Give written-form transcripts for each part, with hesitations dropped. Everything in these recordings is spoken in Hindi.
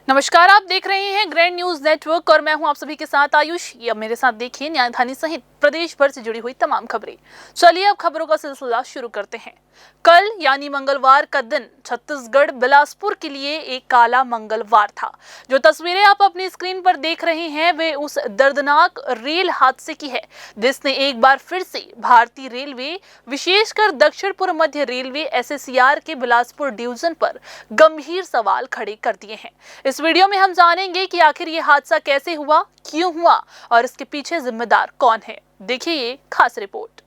नमस्कार, आप देख रहे हैं ग्रैंड न्यूज नेटवर्क और मैं हूं आप सभी के साथ आयुष। अब मेरे साथ देखिए न्यायधानी सहित प्रदेश भर से जुड़ी हुई तमाम खबरें। चलिए अब खबरों का सिलसिला शुरू करते हैं। कल यानी मंगलवार का दिन छत्तीसगढ़ बिलासपुर के लिए एक काला मंगलवार था। जो तस्वीरें आप अपनी स्क्रीन पर देख रहे हैं वे उस दर्दनाक रेल हादसे की है जिसने एक बार फिर से भारतीय रेलवे, विशेषकर दक्षिण पूर्व मध्य रेलवे SSCR के बिलासपुर डिवीजन पर गंभीर सवाल खड़े कर दिए हैं। इस वीडियो में हम जानेंगे कि आखिर ये हादसा कैसे हुआ, क्यों हुआ और इसके पीछे जिम्मेदार कौन है। देखिए ये खास रिपोर्ट।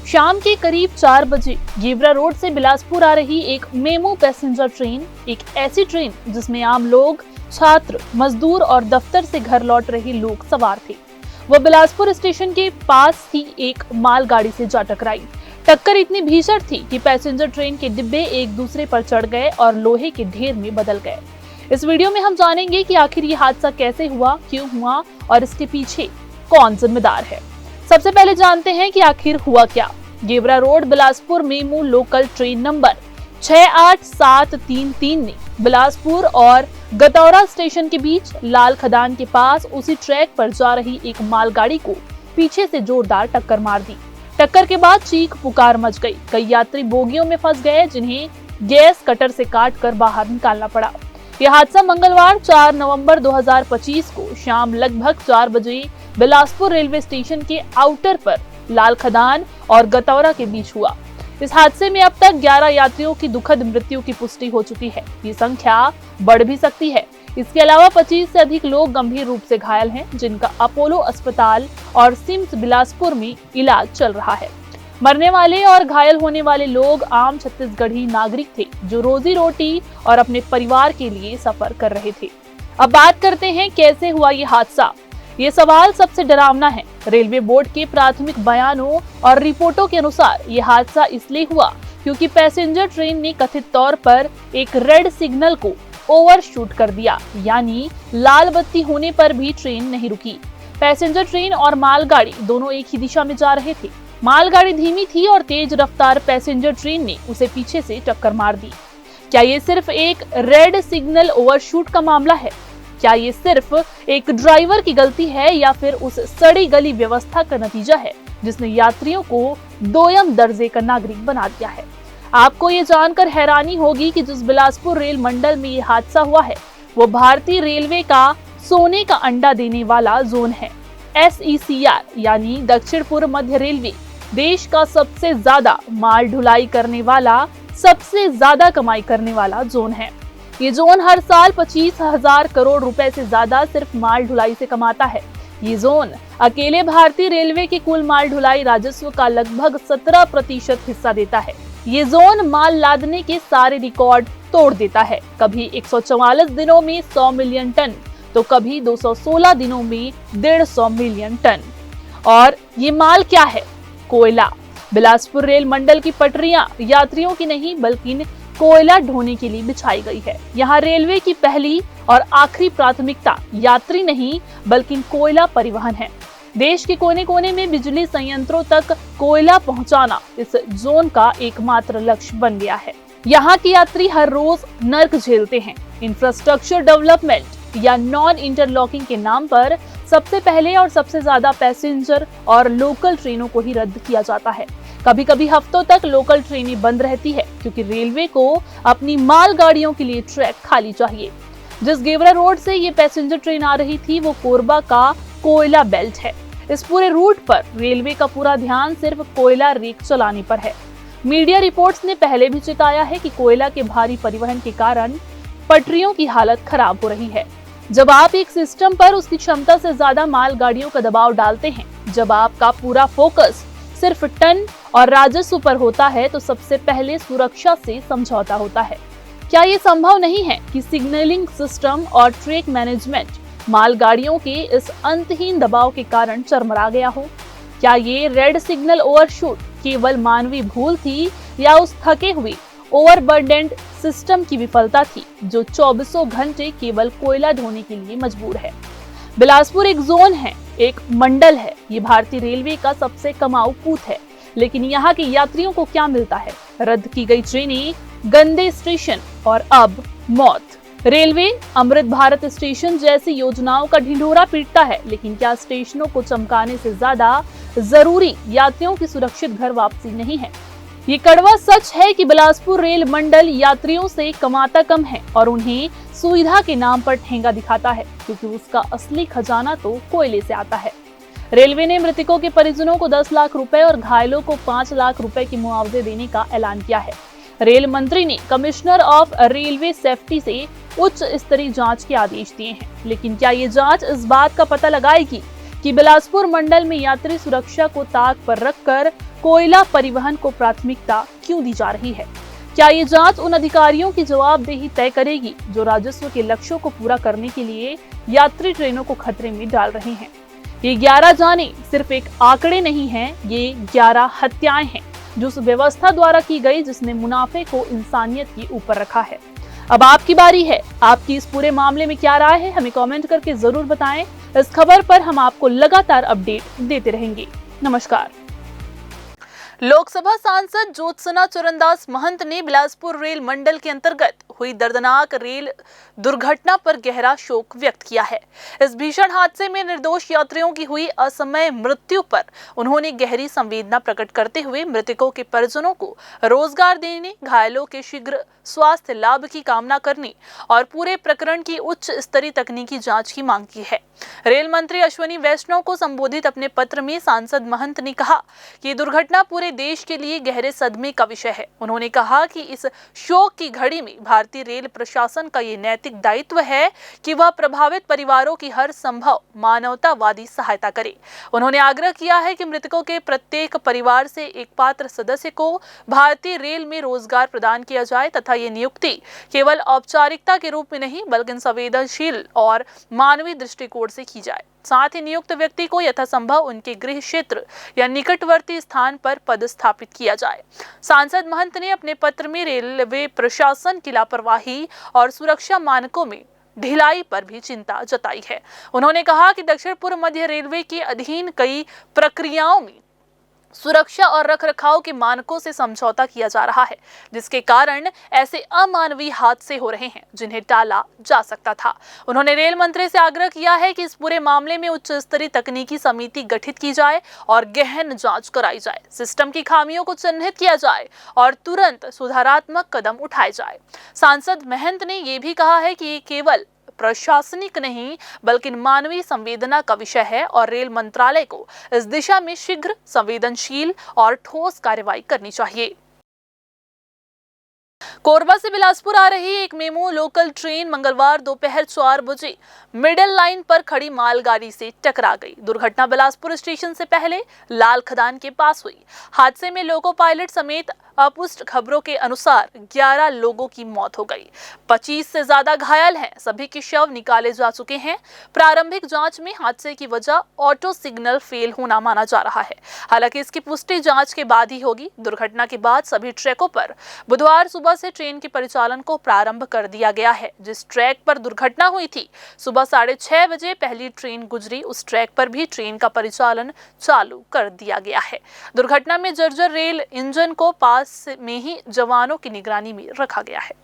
शाम के करीब 4 बजे गेवरा रोड से बिलासपुर आ रही एक मेमू पैसेंजर ट्रेन, एक ऐसी ट्रेन जिसमें आम लोग, छात्र, मजदूर और दफ्तर से घर लौट रहे लोग सवार थे। वह बिलासपुर स्टेशन के पास ही एक मालगाड़ी से जा टकराई। टक्कर इतनी भीषण थी कि पैसेंजर ट्रेन के डिब्बे एक दूसरे पर चढ़ गए और लोहे के ढेर में बदल गए। इस वीडियो में हम जानेंगे कि आखिर ये हादसा कैसे हुआ, क्यों हुआ और इसके पीछे कौन जिम्मेदार है। सबसे पहले जानते हैं कि आखिर हुआ क्या। Gevra road Bilaspur MEMU local train number 68733 ने बिलासपुर और गतौरा स्टेशन के बीच लाल खदान के पास उसी ट्रैक पर जा रही एक मालगाड़ी को पीछे से जोरदार टक्कर मार दी। टक्कर के बाद चीख पुकार मच गई। कई यात्री बोगियों में फंस गए जिन्हें गैस कटर से काटकर बाहर निकालना पड़ा। यह हादसा मंगलवार 4 नवंबर 2025 को शाम लगभग 4 बजे बिलासपुर रेलवे स्टेशन के आउटर पर लाल खदान और गतौरा के बीच हुआ। इस हादसे में अब तक 11 यात्रियों की दुखद मृत्यु की पुष्टि हो चुकी है। ये संख्या बढ़ भी सकती है। इसके अलावा 25 से अधिक लोग गंभीर रूप से घायल हैं, जिनका अपोलो अस्पताल और सिम्स बिलासपुर में इलाज चल रहा है। मरने वाले और घायल होने वाले लोग आम छत्तीसगढ़ी नागरिक थे जो रोजी रोटी और अपने परिवार के लिए सफर कर रहे थे। अब बात करते हैं कैसे हुआ ये हादसा। ये सवाल सबसे डरावना है। रेलवे बोर्ड के प्राथमिक बयानों और रिपोर्टों के अनुसार ये हादसा इसलिए हुआ क्योंकि पैसेंजर ट्रेन ने कथित तौर पर एक रेड सिग्नल को ओवरशूट कर दिया, यानी लाल बत्ती होने पर भी ट्रेन नहीं रुकी। पैसेंजर ट्रेन और मालगाड़ी दोनों एक ही दिशा में जा रहे थे। मालगाड़ी धीमी थी और तेज रफ्तार पैसेंजर ट्रेन ने उसे पीछे से टक्कर मार दी। क्या ये सिर्फ एक रेड सिग्नल ओवरशूट का मामला है? क्या ये सिर्फ एक ड्राइवर की गलती है या फिर उस सड़ी गली व्यवस्था का नतीजा है जिसने यात्रियों को दोयम दर्जे का नागरिक बना दिया है? आपको ये जानकर हैरानी होगी कि जिस बिलासपुर रेल मंडल में ये हादसा हुआ है वो भारतीय रेलवे का सोने का अंडा देने वाला जोन है। SECR यानी दक्षिण पूर्व मध्य रेलवे देश का सबसे ज्यादा माल ढुलाई करने वाला, सबसे ज्यादा कमाई करने वाला जोन है। ये जोन हर साल 25,000 करोड़ रुपए से ज्यादा सिर्फ माल ढुलाई से कमाता है। ये जोन अकेले भारतीय रेलवे के कुल माल ढुलाई राजस्व का लगभग 17% हिस्सा देता है। ये जोन माल लादने के सारे रिकॉर्ड तोड़ देता है। कभी 144 दिनों में 100 मिलियन टन तो कभी 216 दिनों में 150 मिलियन टन। और ये माल क्या है? कोयला। बिलासपुर रेल मंडल की पटरियां यात्रियों की नहीं बल्कि कोयला ढोने के लिए बिछाई गई है। यहाँ रेलवे की पहली और आखिरी प्राथमिकता यात्री नहीं बल्कि कोयला परिवहन है। देश के कोने कोने में बिजली संयंत्रों तक कोयला पहुंचाना इस जोन का एकमात्र लक्ष्य बन गया है। यहाँ के यात्री हर रोज नर्क झेलते हैं। इंफ्रास्ट्रक्चर डेवलपमेंट या नॉन इंटरलॉकिंग के नाम पर सबसे पहले और सबसे ज्यादा पैसेंजर और लोकल ट्रेनों को ही रद्द किया जाता है। कभी कभी हफ्तों तक लोकल ट्रेनें बंद रहती है क्योंकि रेलवे को अपनी मालगाड़ियों के लिए ट्रैक खाली चाहिए। जिस गेवरा रोड से ये पैसेंजर ट्रेन आ रही थी वो कोरबा का कोयला बेल्ट है। इस पूरे रूट पर रेलवे का पूरा ध्यान सिर्फ कोयला रेक चलाने पर है। मीडिया रिपोर्ट्स ने पहले भी चेताया है कि कोयला के भारी परिवहन के कारण पटरियों की हालत खराब हो रही है। जब आप एक सिस्टम पर उसकी क्षमता से ज्यादा मालगाड़ियों का दबाव डालते हैं, जब आपका पूरा फोकस सिर्फ टन और राजस्व पर होता है तो सबसे पहले सुरक्षा से समझौता होता है। क्या ये संभव नहीं है कि सिग्नलिंग सिस्टम और ट्रैक मैनेजमेंट मालगाड़ियों के इस अंतहीन दबाव के कारण चरमरा गया हो? क्या ये रेड सिग्नल ओवरशूट केवल मानवीय भूल थी या उस थके हुए ओवरबर्डेंड सिस्टम की विफलता थी जो 24 घंटे केवल कोयला ढोने के लिए मजबूर है? बिलासपुर एक जोन है, एक मंडल है। ये भारतीय रेलवे का सबसे कमाऊ पूत है, लेकिन यहाँ के यात्रियों को क्या मिलता है? रद्द की गई ट्रेनें, गंदे स्टेशन और अब मौत। रेलवे अमृत भारत स्टेशन जैसी योजनाओं का ढिंढोरा पीटता है, लेकिन क्या स्टेशनों को चमकाने से ज्यादा जरूरी यात्रियों की सुरक्षित घर वापसी नहीं है? ये कड़वा सच है कि बिलासपुर रेल मंडल यात्रियों से कमाता कम है और उन्हें सुविधा के नाम पर ठेंगा दिखाता है, क्योंकि उसका असली खजाना तो कोयले से आता है। रेलवे ने मृतकों के परिजनों को 10 लाख रुपए और घायलों को 5 लाख रुपए की मुआवजे देने का ऐलान किया है। रेल मंत्री ने कमिश्नर ऑफ रेलवे सेफ्टी से उच्च स्तरीय जांच के आदेश दिए हैं, लेकिन क्या ये जांच इस बात का पता लगाएगी कि बिलासपुर मंडल में यात्री सुरक्षा को ताक पर रखकर कोयला परिवहन को प्राथमिकता क्यों दी जा रही है? क्या ये जांच उन अधिकारियों की जवाबदेही तय करेगी जो राजस्व के लक्ष्यों को पूरा करने के लिए यात्री ट्रेनों को खतरे में डाल रहे हैं? ये 11 जाने सिर्फ एक आंकड़े नहीं हैं, ये 11 हत्याएं हैं जो उस व्यवस्था द्वारा की गई जिसने मुनाफे को इंसानियत के ऊपर रखा है। अब आपकी बारी है, आपकी इस पूरे मामले में क्या राय है, हमें कमेंट करके जरूर बताएं। इस खबर पर हम आपको लगातार अपडेट देते रहेंगे। नमस्कार। लोकसभा सांसद ज्योत्सना चरणदास महंत ने बिलासपुर रेल मंडल के अंतर्गत हुई दर्दनाक रेल दुर्घटना पर गहरा शोक व्यक्त किया है। इस भीषण हादसे में निर्दोष यात्रियों की हुई असमय मृत्यु पर उन्होंने गहरी संवेदना प्रकट करते हुए मृतकों के परिजनों को रोजगार देने, घायलों के शीघ्र स्वास्थ्य लाभ की कामना करने और पूरे प्रकरण की उच्च स्तरीय तकनीकी जांच की मांग की है। रेल मंत्री अश्विनी वैष्णव को संबोधित अपने पत्र में सांसद महंत ने कहा कि दुर्घटना पूरे देश के लिए गहरे सदमे का विषय है। उन्होंने कहा कि इस शोक की घड़ी में भारतीय रेल प्रशासन का ये नैतिक दायित्व है कि वह प्रभावित परिवारों की हर संभव मानवतावादी सहायता करे। उन्होंने आग्रह किया है कि मृतकों के प्रत्येक परिवार से एक पात्र सदस्य को भारतीय रेल में रोजगार प्रदान किया जाए तथा ये नियुक्ति केवल औपचारिकता के रूप में नहीं बल्कि संवेदनशील और मानवीय दृष्टिकोण से की जाए। साथ ही नियुक्त व्यक्ति को यथासंभव उनके गृह क्षेत्र या निकटवर्ती स्थान पर पदस्थापित किया जाए। सांसद महंत ने अपने पत्र में रेलवे प्रशासन की लापरवाही और सुरक्षा मानकों में ढिलाई पर भी चिंता जताई है। उन्होंने कहा कि दक्षिण पूर्व मध्य रेलवे के अधीन कई प्रक्रियाओं में सुरक्षा और रखरखाव के मानकों से समझौता किया जा रहा है, जिसके कारण ऐसे अमानवीय हादसे हो रहे हैं जिन्हें टाला जा सकता था। उन्होंने रेल मंत्री से आग्रह किया है कि इस पूरे मामले में उच्च स्तरीय तकनीकी समिति गठित की जाए और गहन जांच कराई जाए, सिस्टम की खामियों को चिन्हित किया जाए और तुरंत सुधारात्मक कदम उठाए जाए। सांसद महंत ने यह भी कहा है कि ये केवल प्रशासनिक नहीं बल्कि मानवीय संवेदना का विषय है और रेल मंत्रालय को इस दिशा में शीघ्र, संवेदनशील और ठोस कार्रवाई करनी चाहिए। कोरबा से बिलासपुर आ रही एक मेमो लोकल ट्रेन मंगलवार दोपहर 4 बजे मिडिल लाइन पर खड़ी मालगाड़ी से टकरा गई। दुर्घटना बिलासपुर स्टेशन से पहले लाल खदान के पास हुई। हादसे में लोको पायलट समेत अपुष्ट खबरों के अनुसार 11 लोगों की मौत हो गई, 25 से ज्यादा घायल हैं। सभी के शव निकाले जा चुके हैं। प्रारंभिक जांच में हादसे की वजह ऑटो सिग्नल फेल होना माना जा रहा है। हालांकि इसकी पुष्टि जांच के बाद ही होगी। दुर्घटना के बाद सभी ट्रैकों पर बुधवार सुबह से ट्रेन के परिचालन को प्रारंभ कर दिया गया है। जिस ट्रैक पर दुर्घटना हुई थी, सुबह 6:30 बजे पहली ट्रेन गुजरी, उस ट्रैक पर भी ट्रेन का परिचालन चालू कर दिया गया है। दुर्घटना में जर्जर रेल इंजन को पास में ही जवानों की निगरानी में रखा गया है।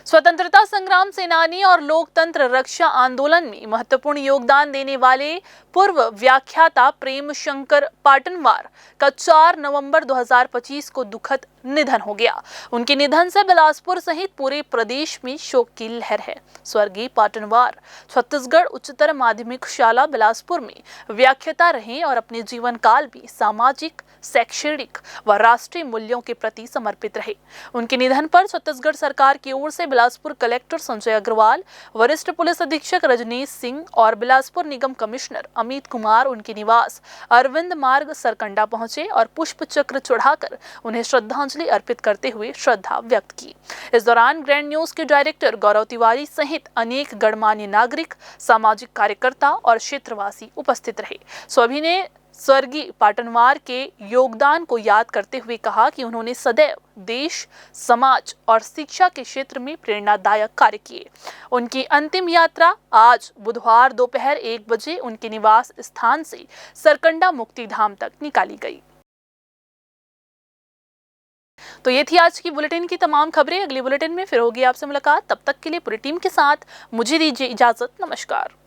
स्वतंत्रता संग्राम सेनानी और लोकतंत्र रक्षा आंदोलन में महत्वपूर्ण योगदान देने वाले पूर्व व्याख्याता प्रेम शंकर पाटनवार का 4 नवंबर 2025 को दुखद निधन हो गया। उनके निधन से बिलासपुर सहित पूरे प्रदेश में शोक की लहर है। स्वर्गीय पाटनवार छत्तीसगढ़ उच्चतर माध्यमिक शाला बिलासपुर में व्याख्याता रहे और अपने जीवन काल भी सामाजिक, शैक्षणिक व राष्ट्रीय मूल्यों के प्रति समर्पित रहे। उनके निधन पर छत्तीसगढ़ सरकार की ओर से बिलासपुर कलेक्टर संजय अग्रवाल, वरिष्ठ पुलिस अधीक्षक रजनीश सिंह और बिलासपुर निगम कमिश्नर अमित कुमार उनके निवास अरविंद मार्ग सरकंडा पहुंचे और पुष्प चक्र चढ़ाकर उन्हें श्रद्धांजलि अर्पित करते हुए श्रद्धा व्यक्त की। इस दौरान ग्रैंड न्यूज के डायरेक्टर गौरव तिवारी सहित अनेक गणमान्य नागरिक, सामाजिक कार्यकर्ता और क्षेत्रवासी उपस्थित रहे। सभी ने स्वर्गीय पाटनवार के योगदान को याद करते हुए कहा कि उन्होंने सदैव देश, समाज और शिक्षा के क्षेत्र में प्रेरणादायक कार्य किए। उनकी अंतिम यात्रा आज बुधवार दोपहर 1 बजे उनके निवास स्थान से सरकंडा मुक्तिधाम तक निकाली गई। तो ये थी आज की बुलेटिन की तमाम खबरें। अगली बुलेटिन में फिर होगी आपसे मुलाकात। तब तक के लिए पूरी टीम के साथ मुझे दीजिए इजाजत। नमस्कार।